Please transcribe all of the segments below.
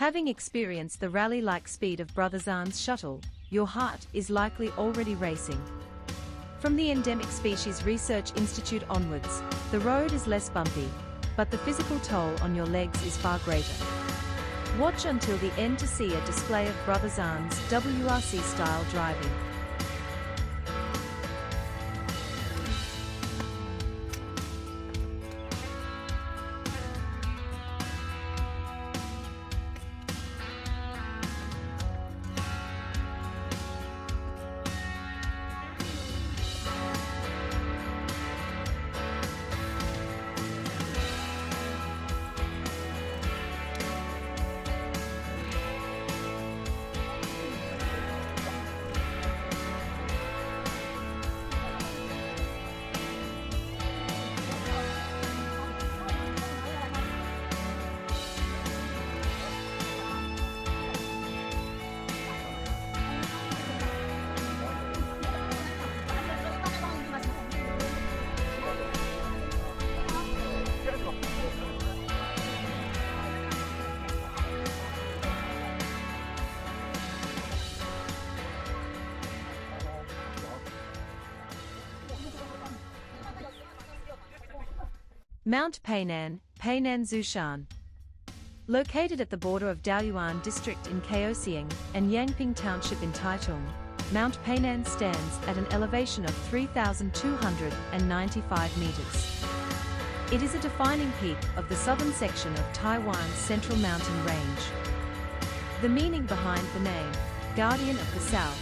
Having experienced the rally-like speed of Brother Zhan's shuttle, your heart is likely already racing. From the Endemic Species Research Institute onwards, the road is less bumpy, but the physical toll on your legs is far greater. Watch until the end to see a display of Brother Zhan's WRC-style driving. Mount Peinan, Beinanzhushan. Located at the border of Daoyuan district in Kaohsiung and Yangping township in Taitung, Mount Peinan stands at an elevation of 3,295 meters. It is a defining peak of the southern section of Taiwan's central mountain range. The meaning behind the name, Guardian of the South.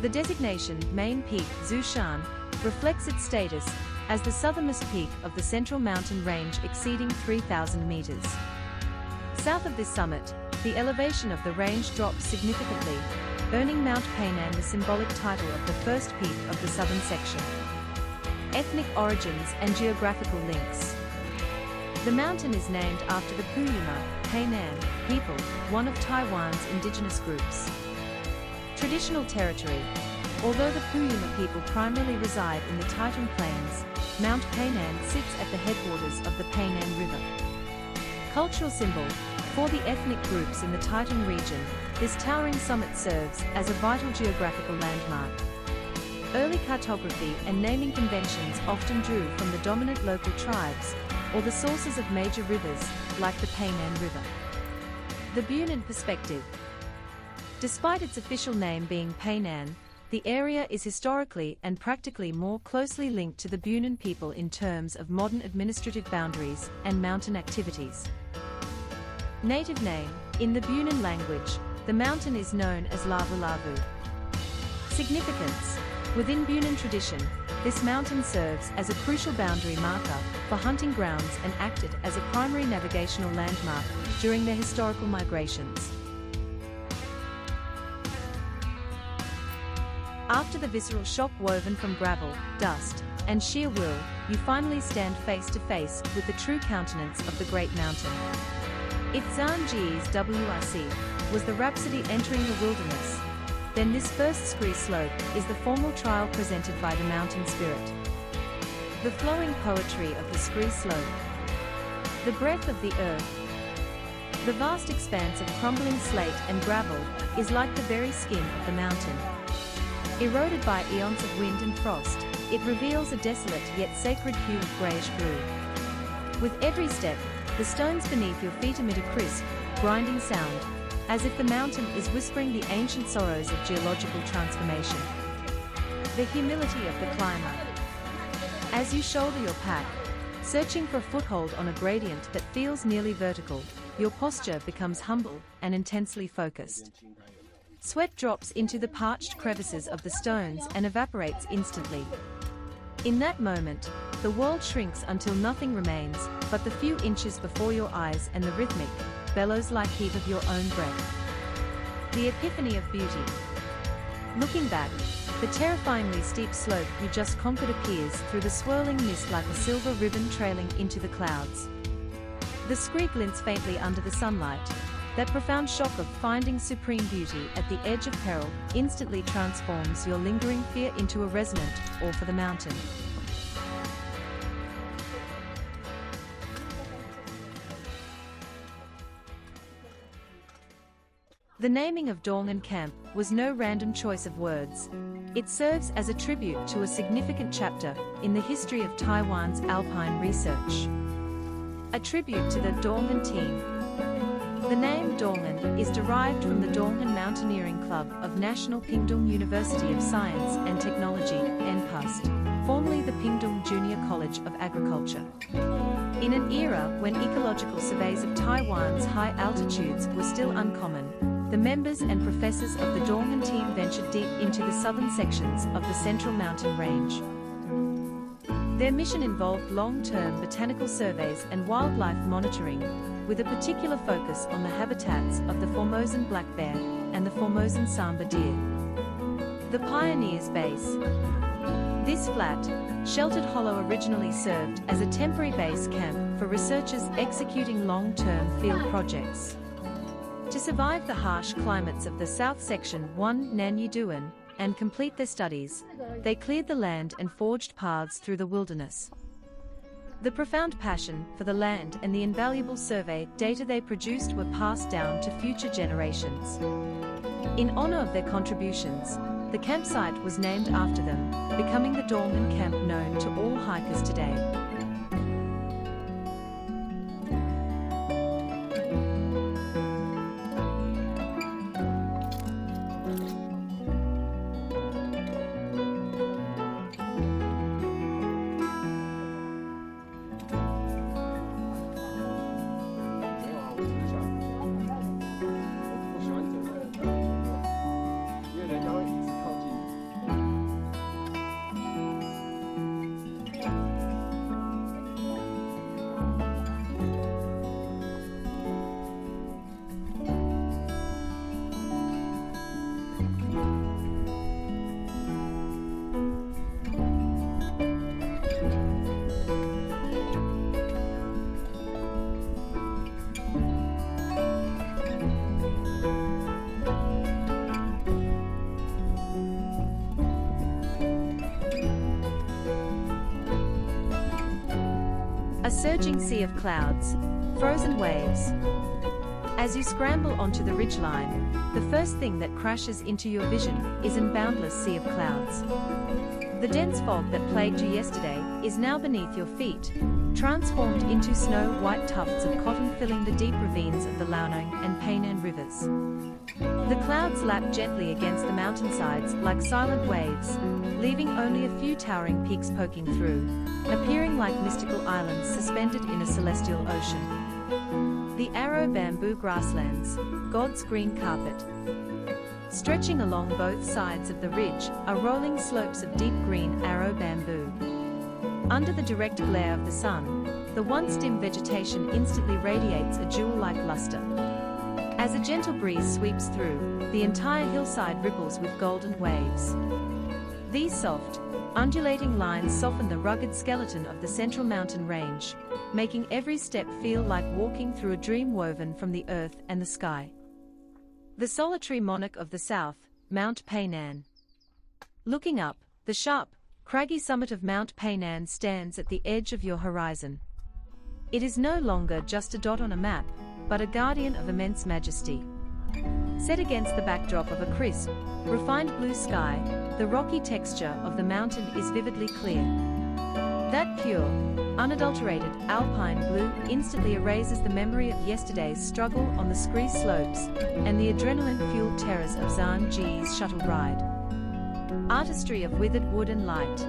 The designation Main Peak Zhushan reflects its status as the southernmost peak of the central mountain range exceeding 3,000 meters. South of this summit, the elevation of the range drops significantly, earning Mount Peinan the symbolic title of the first peak of the southern section. Ethnic origins and geographical links. The mountain is named after the Puyuma, Peinan, people, one of Taiwan's indigenous groups. Traditional territory. Although the Puyuma people primarily reside in the Taitung Plains, Mount Peinan sits at the headwaters of the Peinan River. Cultural symbol. For the ethnic groups in the Taitung region, this towering summit serves as a vital geographical landmark. Early cartography and naming conventions often drew from the dominant local tribes, or the sources of major rivers, like the Peinan River. The Beinan perspective. Despite its official name being Peinan, the area is historically and practically more closely linked to the Beinan people in terms of modern administrative boundaries and mountain activities. Native name. In the Beinan language, the mountain is known as Lavu Lavu. Significance. Within Beinan tradition, this mountain serves as a crucial boundary marker for hunting grounds and acted as a primary navigational landmark during their historical migrations. After the visceral shock woven from gravel, dust, and sheer will, you finally stand face to face with the true countenance of the great mountain. If Zhan Ji's WRC was the rhapsody entering the wilderness, then this first scree slope is the formal trial presented by the mountain spirit. The flowing poetry of the scree slope. The breath of the earth. The vast expanse of crumbling slate and gravel is like the very skin of the mountain. Eroded by eons of wind and frost, it reveals a desolate yet sacred hue of greyish-blue. With every step, the stones beneath your feet emit a crisp, grinding sound, as if the mountain is whispering the ancient sorrows of geological transformation. The humility of the climber. As you shoulder your pack, searching for a foothold on a gradient that feels nearly vertical, your posture becomes humble and intensely focused. Sweat drops into the parched crevices of the stones and evaporates instantly. In that moment, the world shrinks until nothing remains but the few inches before your eyes and the rhythmic, bellows-like heat of your own breath. The epiphany of beauty. Looking back, the terrifyingly steep slope you just conquered appears through the swirling mist like a silver ribbon trailing into the clouds. The scree glints faintly under the sunlight. That profound shock of finding supreme beauty at the edge of peril instantly transforms your lingering fear into a resonant awe for the mountain. The naming of Dong'an Camp was no random choice of words. It serves as a tribute to a significant chapter in the history of Taiwan's alpine research. A tribute to the Dong'an team. The name Dong'an is derived from the Dong'an Mountaineering Club of National Pingtung University of Science and Technology, NPUST, formerly the Pingtung Junior College of Agriculture. In an era when ecological surveys of Taiwan's high altitudes were still uncommon, the members and professors of the Dong'an team ventured deep into the southern sections of the Central Mountain Range. Their mission involved long-term botanical surveys and wildlife monitoring, with a particular focus on the habitats of the Formosan black bear and the Formosan samba deer. The Pioneers Base. This flat, sheltered hollow originally served as a temporary base camp for researchers executing long-term field projects. To survive the harsh climates of the south section Nanyiduan and complete their studies, they cleared the land and forged paths through the wilderness. The profound passion for the land and the invaluable survey data they produced were passed down to future generations. In honor of their contributions, the campsite was named after them, becoming the Dong'an Camp known to all hikers today. A surging sea of clouds, frozen waves. As you scramble onto the ridgeline, the first thing that crashes into your vision is a boundless sea of clouds. The dense fog that plagued you yesterday is now beneath your feet, transformed into snow-white tufts of cotton filling the deep ravines of the Liaonong and Peinan rivers. The clouds lap gently against the mountainsides like silent waves, leaving only a few towering peaks poking through, appearing like mystical islands suspended in a celestial ocean. The arrow bamboo grasslands, God's green carpet. Stretching along both sides of the ridge are rolling slopes of deep green arrow bamboo. Under the direct glare of the sun, the once dim vegetation instantly radiates a jewel-like luster. As a gentle breeze sweeps through, the entire hillside ripples with golden waves. These soft, undulating lines soften the rugged skeleton of the Central Mountain Range, making every step feel like walking through a dream woven from the earth and the sky. The solitary monarch of the south, Mount Peinan. Looking up, the sharp, craggy summit of Mount Peinan stands at the edge of your horizon. It is no longer just a dot on a map, but a guardian of immense majesty. Set against the backdrop of a crisp, refined blue sky, the rocky texture of the mountain is vividly clear. That pure, unadulterated alpine blue instantly erases the memory of yesterday's struggle on the scree slopes and the adrenaline-fueled terrors of Zhan's shuttle ride. Artistry of withered wood and light.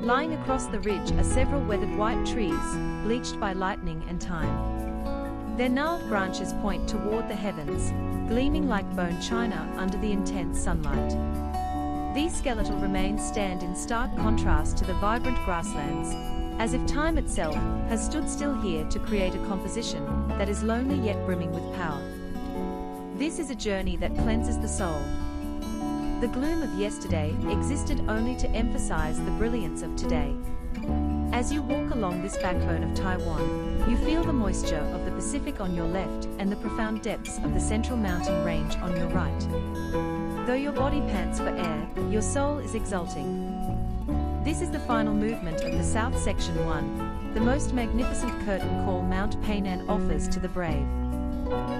Lying across the ridge are several weathered white trees, bleached by lightning and time. Their gnarled branches point toward the heavens, gleaming like bone china under the intense sunlight. These skeletal remains stand in stark contrast to the vibrant grasslands, as if time itself has stood still here to create a composition that is lonely yet brimming with power. This is a journey that cleanses the soul. The gloom of yesterday existed only to emphasize the brilliance of today. As you walk along this backbone of Taiwan, you feel the moisture of the Pacific on your left and the profound depths of the Central Mountain Range on your right. Though your body pants for air, your soul is exulting. This is the final movement of the South Section 1, the most magnificent curtain call Mount Peinan offers to the brave.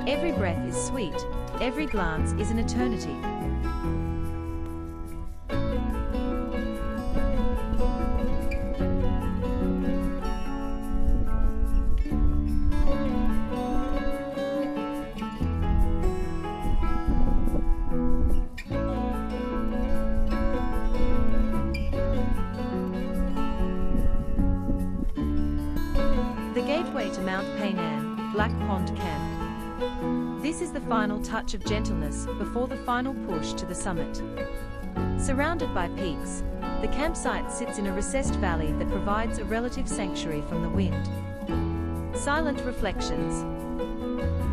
Every breath is sweet, every glance is an eternity. The gateway to Mount Peinan, Black Pond Camp. This is the final touch of gentleness before the final push to the summit. Surrounded by peaks, the campsite sits in a recessed valley that provides a relative sanctuary from the wind. Silent reflections.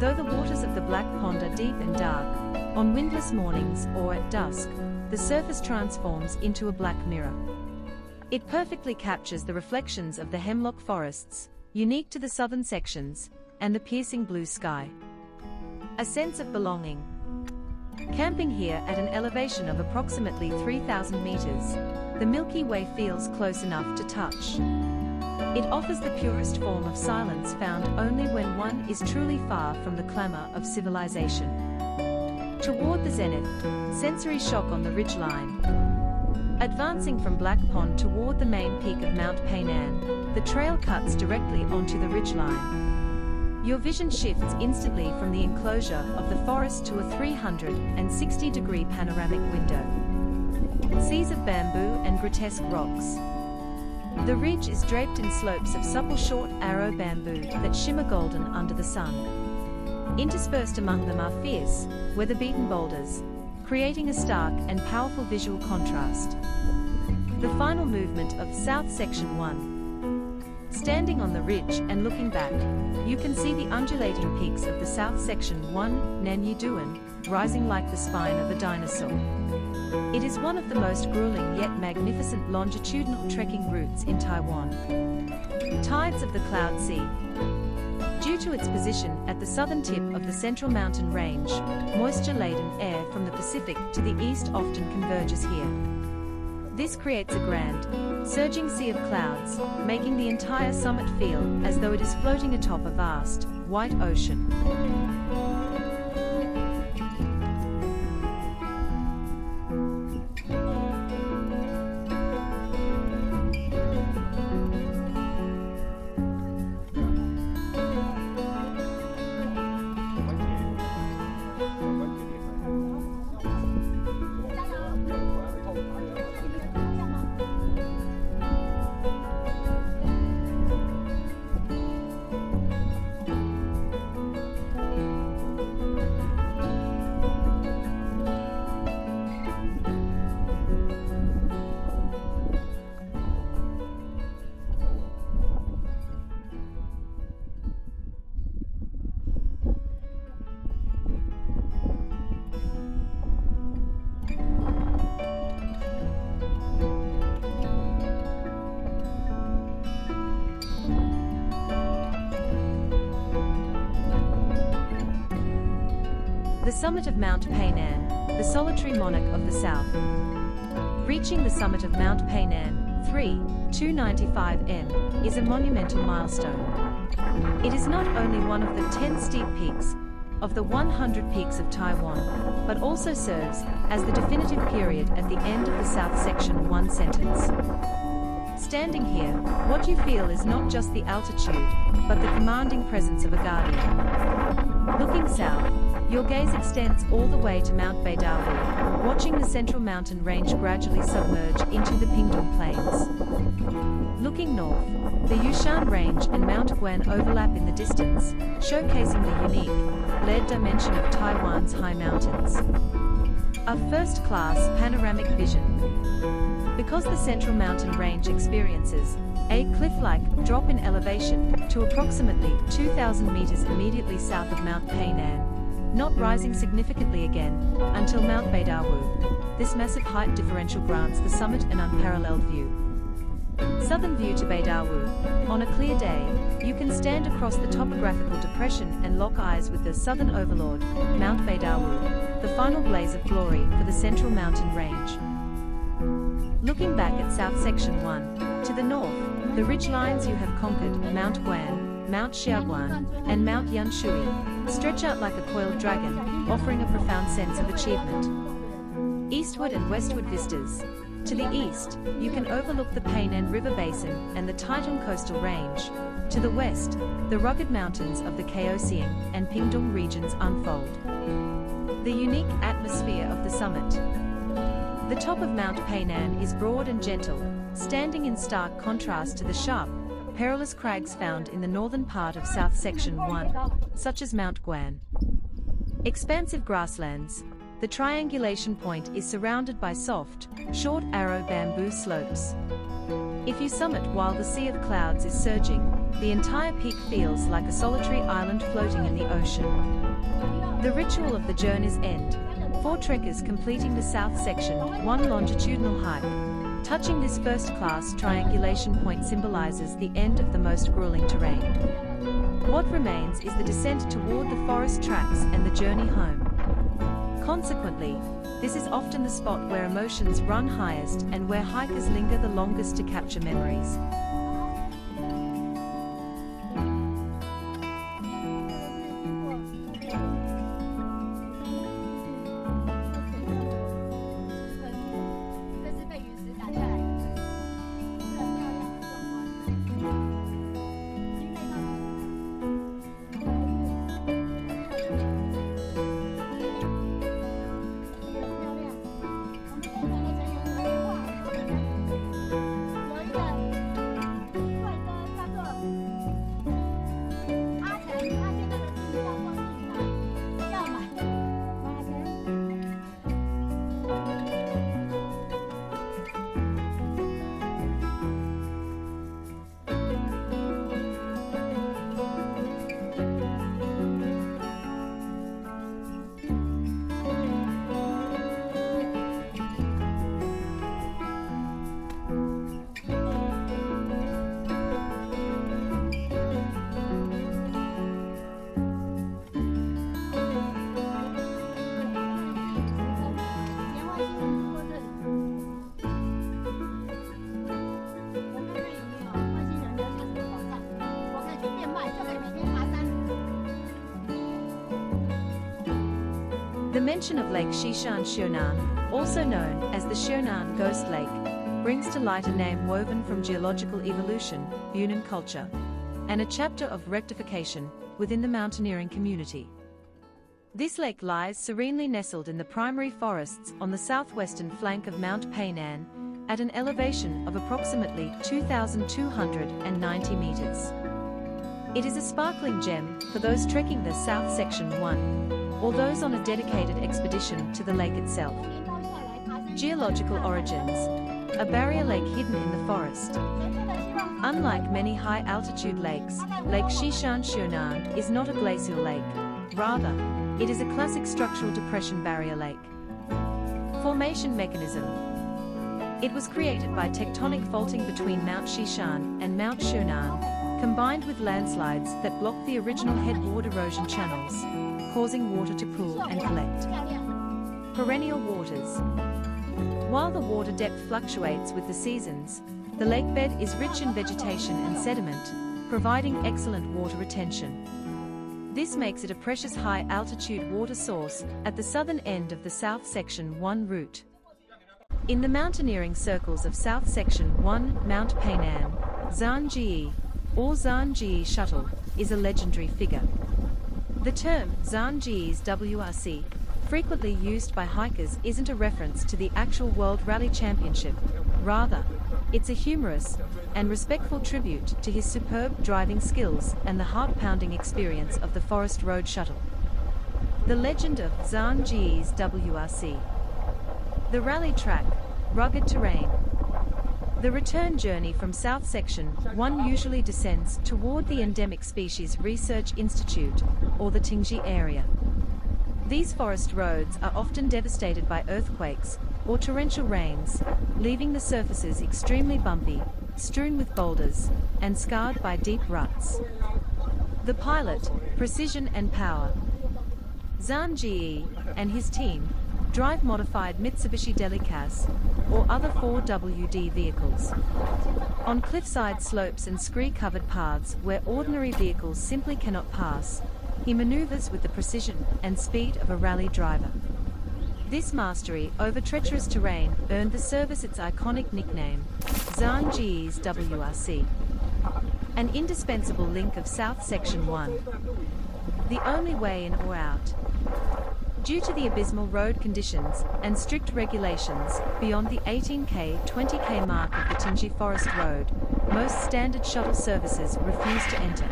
Though the waters of the Black Pond are deep and dark, on windless mornings or at dusk, the surface transforms into a black mirror. It perfectly captures the reflections of the hemlock forests, unique to the southern sections, and the piercing blue sky. A sense of belonging. Camping here at an elevation of approximately 3,000 meters, the Milky Way feels close enough to touch. It offers the purest form of silence found only when one is truly far from the clamor of civilization. Toward the zenith, sensory shock on the ridgeline. Advancing from Black Pond toward the main peak of Mount Peinan, the trail cuts directly onto the ridgeline. Your vision shifts instantly from the enclosure of the forest to a 360-degree panoramic window. Seas of bamboo and grotesque rocks. The ridge is draped in slopes of supple short arrow bamboo that shimmer golden under the sun. Interspersed among them are fierce, weather-beaten boulders, creating a stark and powerful visual contrast. The final movement of South Section 1. Standing on the ridge and looking back, you can see the undulating peaks of the South Section 1, Beidawu, rising like the spine of a dinosaur. It is one of the most grueling yet magnificent longitudinal trekking routes in Taiwan. Tides of the Cloud Sea. Due to its position at the southern tip of the Central Mountain Range, moisture-laden air from the Pacific to the east often converges here. This creates a grand, surging sea of clouds, making the entire summit feel as though it is floating atop a vast, white ocean. The summit of Mount Peinan, the solitary monarch of the south. Reaching the summit of Mount Peinan, 295 m, is a monumental milestone. It is not only one of the 10 steep peaks of the 100 peaks of Taiwan, but also serves as the definitive period at the end of the South Section 1 sentence. Standing here, what you feel is not just the altitude, but the commanding presence of a guardian. Looking south, your gaze extends all the way to Mount Beidawu, watching the Central Mountain Range gradually submerge into the Pingtung Plains. Looking north, the Yushan Range and Mount Guan overlap in the distance, showcasing the unique, layered dimension of Taiwan's high mountains. A first-class panoramic vision. Because the Central Mountain Range experiences a cliff-like drop in elevation to approximately 2,000 meters immediately south of Mount Peinan, not rising significantly again until Mount Beidawu, this massive height differential grants the summit an unparalleled view. Southern view to Beidawu. On a clear day, you can stand across the topographical depression and lock eyes with the southern overlord, Mount Beidawu, the final blaze of glory for the Central Mountain Range. Looking back at South Section 1, to the north, the ridge lines you have conquered, Mount Guan, Mount Xiaoguan, and Mount Yanshui, stretch out like a coiled dragon, offering a profound sense of achievement. Eastward and westward vistas. To the east, you can overlook the Peinan River Basin and the Taiwan coastal range. To the west, the rugged mountains of the Kaohsiung and Pingtung regions unfold. The unique atmosphere of the summit. The top of Mount Peinan is broad and gentle, standing in stark contrast to the sharp, perilous crags found in the northern part of South Section 1, such as Mount Guan. Expansive grasslands. The triangulation point is surrounded by soft, short arrow bamboo slopes. If you summit while the sea of clouds is surging, the entire peak feels like a solitary island floating in the ocean. The ritual of the journey's end. 4 trekkers completing the South Section 1 longitudinal hike. Touching this first-class triangulation point symbolizes the end of the most grueling terrain. What remains is the descent toward the forest tracks and the journey home. Consequently, this is often the spot where emotions run highest and where hikers linger the longest to capture memories. The mention of Lake Xiushi, also known as the Xiunan Ghost Lake, brings to light a name woven from geological evolution, Beidawu culture, and a chapter of rectification within the mountaineering community. This lake lies serenely nestled in the primary forests on the southwestern flank of Mount Peinan, at an elevation of approximately 2,290 meters. It is a sparkling gem for those trekking the South Section 1, or those on a dedicated expedition to the lake itself. Geological origins. A barrier lake hidden in the forest. Unlike many high-altitude lakes, Lake Xiushi is not a glacial lake. Rather, it is a classic structural depression barrier lake. Formation mechanism. It was created by tectonic faulting between Mount Xishan and Mount Xiunan, combined with landslides that blocked the original headward erosion channels, causing water to pool and collect. Perennial waters. While the water depth fluctuates with the seasons, the lakebed is rich in vegetation and sediment, providing excellent water retention. This makes it a precious high-altitude water source at the southern end of the South Section 1 route. In the mountaineering circles of South Section 1, Mount Peinan, Zhan or Zhan shuttle, is a legendary figure. The term Zhan's WRC, frequently used by hikers, isn't a reference to the actual World Rally Championship. Rather, it's a humorous and respectful tribute to his superb driving skills and the heart-pounding experience of the Forest Road Shuttle. The legend of Zhan's WRC. The rally track, rugged terrain. The return journey from South Section 1 usually descends toward the Endemic Species Research Institute, or the Tingji area. These forest roads are often devastated by earthquakes or torrential rains, leaving the surfaces extremely bumpy, strewn with boulders, and scarred by deep ruts. The pilot, precision and power. Zhan and his team drive modified Mitsubishi Delica's or other 4WD vehicles. On cliffside slopes and scree-covered paths where ordinary vehicles simply cannot pass, he maneuvers with the precision and speed of a rally driver. This mastery over treacherous terrain earned the service its iconic nickname, Zhan Ge's WRC. An indispensable link of South Section 1. The only way in or out. Due to the abysmal road conditions and strict regulations, beyond the 18K, 20K mark of the Tinji Forest Road, most standard shuttle services refuse to enter.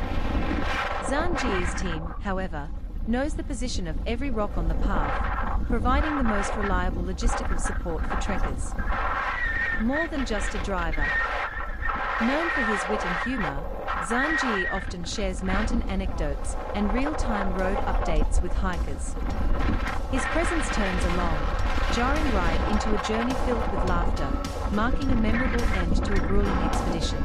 Zhan Ji's team, however, knows the position of every rock on the path, providing the most reliable logistical support for trekkers. More than just a driver. Known for his wit and humor, Zhan Ji often shares mountain anecdotes and real-time road updates with hikers. His presence turns a long, jarring ride into a journey filled with laughter, marking a memorable end to a grueling expedition.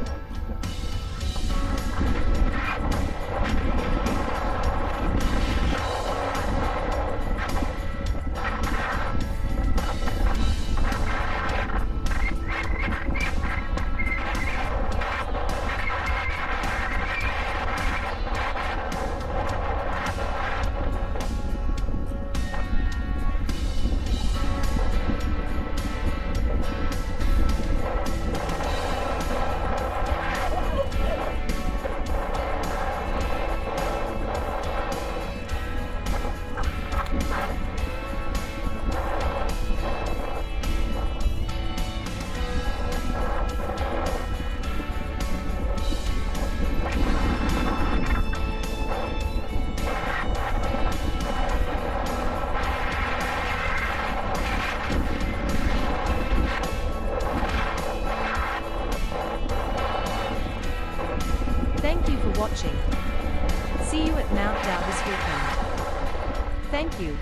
Thank you for watching. See you at Mount Dao this weekend. Thank you.